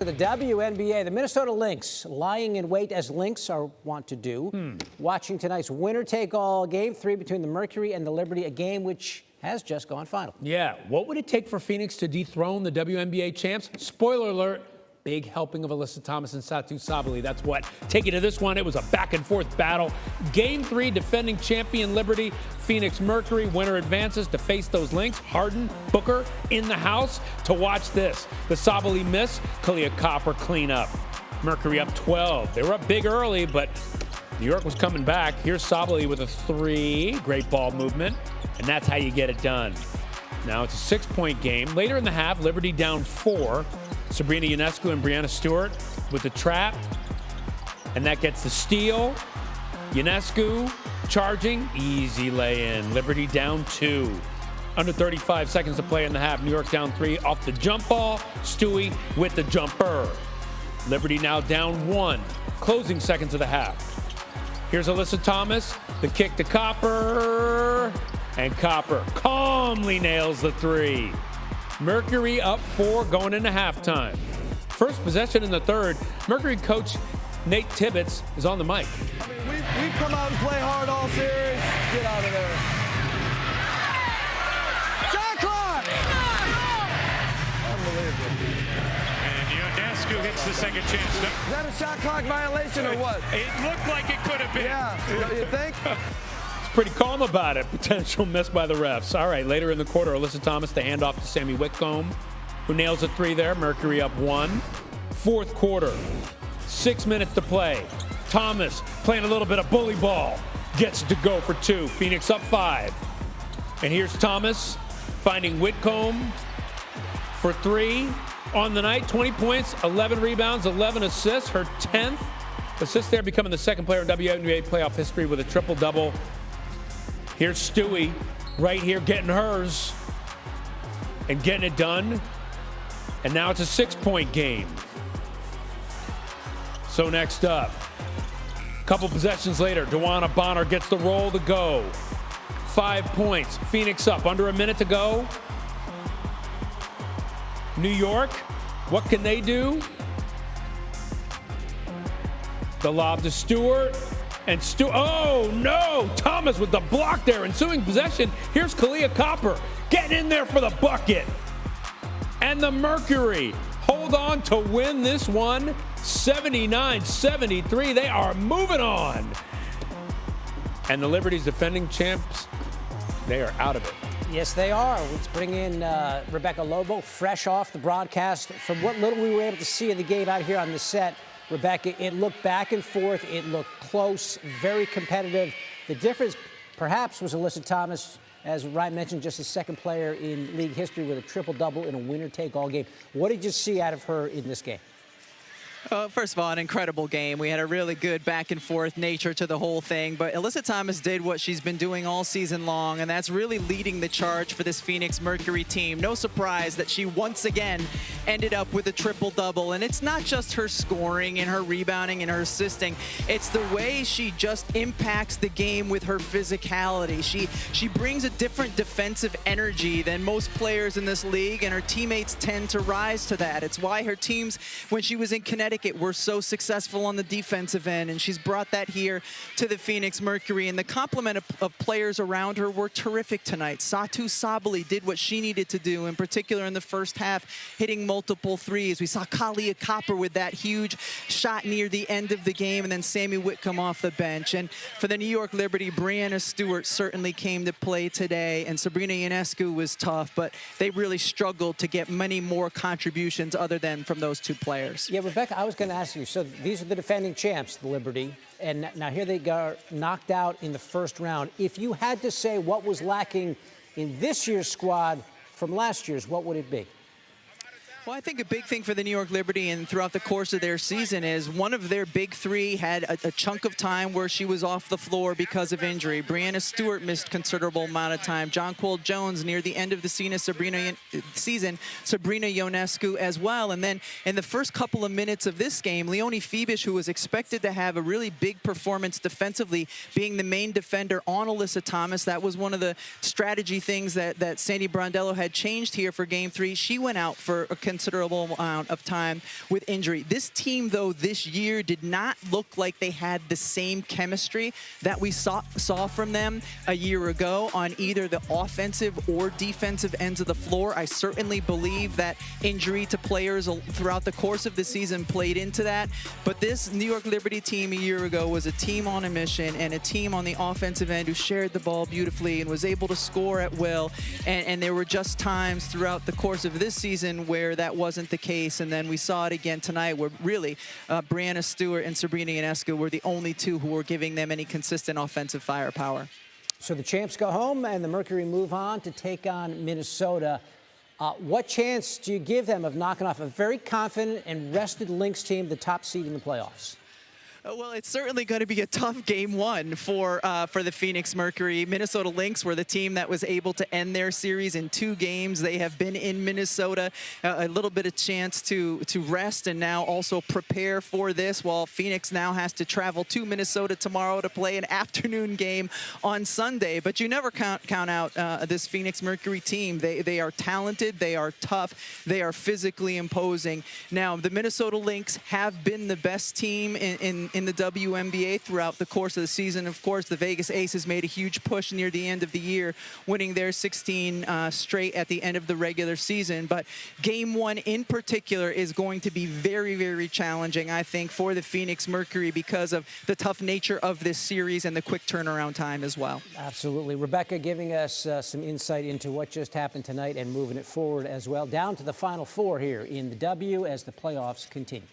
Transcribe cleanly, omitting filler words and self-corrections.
The WNBA, the Minnesota Lynx, lying in wait as Lynx are wont to do. Watching tonight's winner-take-all Game 3 between the Mercury and the Liberty, a game which has just gone final. Yeah, what would it take for Phoenix to dethrone the WNBA champs? Spoiler alert, big helping of Alyssa Thomas and Satu Sabali. That's what. Taking to this one, it was a back-and-forth battle. Game 3, defending champion Liberty, Phoenix Mercury, winner advances to face those Lynx. Harden, Booker in the house to watch this. The Sabali miss, Kalia Copper clean up. Mercury up 12. They were up big early, but New York was coming back. Here's Sabali with a 3. Great ball movement, and that's how you get it done. Now it's a 6-point game. Later in the half, Liberty down 4. Sabrina Ionescu and Brianna Stewart with the trap, and that gets the steal. Ionescu charging, easy lay-in. Liberty down 2. Under 35 seconds to play in the half. New York down 3 off the jump ball. Stewie with the jumper. Liberty now down 1. Closing seconds of the half. Here's Alyssa Thomas, the kick to Copper, and Copper calmly nails the 3. Mercury up 4 going into halftime. First possession in the third. Mercury coach Nate Tibbetts is on the mic. I mean, we've come out and play hard all series. Get out of there. Shot clock! Unbelievable. And Ionescu hits the second chance. Is that a shot clock violation or what? It looked like it could have been. Yeah, you think? Pretty calm about it. Potential miss by the refs. All right, later in the quarter, Alyssa Thomas the handoff to Sammy Whitcomb, who nails a 3 there. Mercury up 1. Fourth quarter, 6 minutes to play. Thomas playing a little bit of bully ball. Gets it to go for 2. Phoenix up 5. And here's Thomas finding Whitcomb for 3. On the night, 20 points, 11 rebounds, 11 assists. Her 10th assist there, becoming the second player in WNBA playoff history with a triple-double. Here's Stewie right here getting hers and getting it done. And now it's a 6-point game. So next up, a couple possessions later, DeWanna Bonner gets the roll to go. 5 points. Phoenix up. Under a minute to go. New York, what can they do? The lob to Stewart. And oh no! Thomas with the block there. Ensuing possession. Here's Kalia Copper getting in there for the bucket. And the Mercury hold on to win this one 79-73. They are moving on. And the Liberty's defending champs, they are out of it. Yes, they are. Let's bring in Rebecca Lobo, fresh off the broadcast. From what little we were able to see of the game out here on the set, Rebecca, it looked back and forth. It looked close, very competitive. The difference, perhaps, was Alyssa Thomas, as Ryan mentioned, just the second player in league history with a triple-double in a winner-take-all game. What did you see out of her in this game? First of all, an incredible game. We had a really good back-and-forth nature to the whole thing, but Alyssa Thomas did what she's been doing all season long, and that's really leading the charge for this Phoenix Mercury team. No surprise that she once again ended up with a triple-double, and it's not just her scoring and her rebounding and her assisting. It's the way she just impacts the game with her physicality. She brings a different defensive energy than most players in this league, and her teammates tend to rise to that. It's why her teams, when she was in Connecticut, were so successful on the defensive end, and she's brought that here to the Phoenix Mercury, and the complement of players around her were terrific tonight. Satu Sabali did what she needed to do, in particular in the first half, hitting multiple threes. We saw Kalia Copper with that huge shot near the end of the game, and then Sammy Whitcomb off the bench. And for the New York Liberty, Brianna Stewart certainly came to play today, and Sabrina Ionescu was tough, but they really struggled to get many more contributions other than from those 2 players. Yeah, Rebecca, I was going to ask you, so these are the defending champs, the Liberty, and now here they got knocked out in the first round. If you had to say what was lacking in this year's squad from last year's, what would it be? Well, I think a big thing for the New York Liberty and throughout the course of their season is one of their big 3 had a chunk of time where she was off the floor because of injury. Brianna Stewart missed considerable amount of time. Jonquil Jones near the end of the season, Sabrina Ionescu as well. And then in the first couple of minutes of this game, Leonie Phoebish, who was expected to have a really big performance defensively, being the main defender on Alyssa Thomas. That was one of the strategy things that Sandy Brondello had changed here for Game 3. She went out for a considerable amount of time with injury. This team, though, this year did not look like they had the same chemistry that we saw from them a year ago on either the offensive or defensive ends of the floor. I certainly believe that injury to players throughout the course of the season played into that. But this New York Liberty team a year ago was a team on a mission and a team on the offensive end who shared the ball beautifully and was able to score at will. And there were just times throughout the course of this season where that wasn't the case. And then we saw it again tonight where really Breanna Stewart and Sabrina Ionescu were the only two who were giving them any consistent offensive firepower. So the champs go home and the Mercury move on to take on Minnesota. What chance do you give them of knocking off a very confident and rested Lynx team, the top seed in the playoffs? Well, it's certainly going to be a tough game one for the Phoenix Mercury. Minnesota Lynx were the team that was able to end their series in 2 games. They have been in Minnesota, a little bit of chance to rest and now also prepare for this, while Phoenix now has to travel to Minnesota tomorrow to play an afternoon game on Sunday. But you never count out this Phoenix Mercury team. They are talented, they are tough, they are physically imposing. Now, the Minnesota Lynx have been the best team in the WNBA throughout the course of the season. Of course, the Vegas Aces made a huge push near the end of the year, winning their 16 straight at the end of the regular season. But game one in particular is going to be very, very challenging, I think, for the Phoenix Mercury because of the tough nature of this series and the quick turnaround time as well. Absolutely. Rebecca giving us some insight into what just happened tonight and moving it forward as well, down to the Final Four here in the W as the playoffs continue.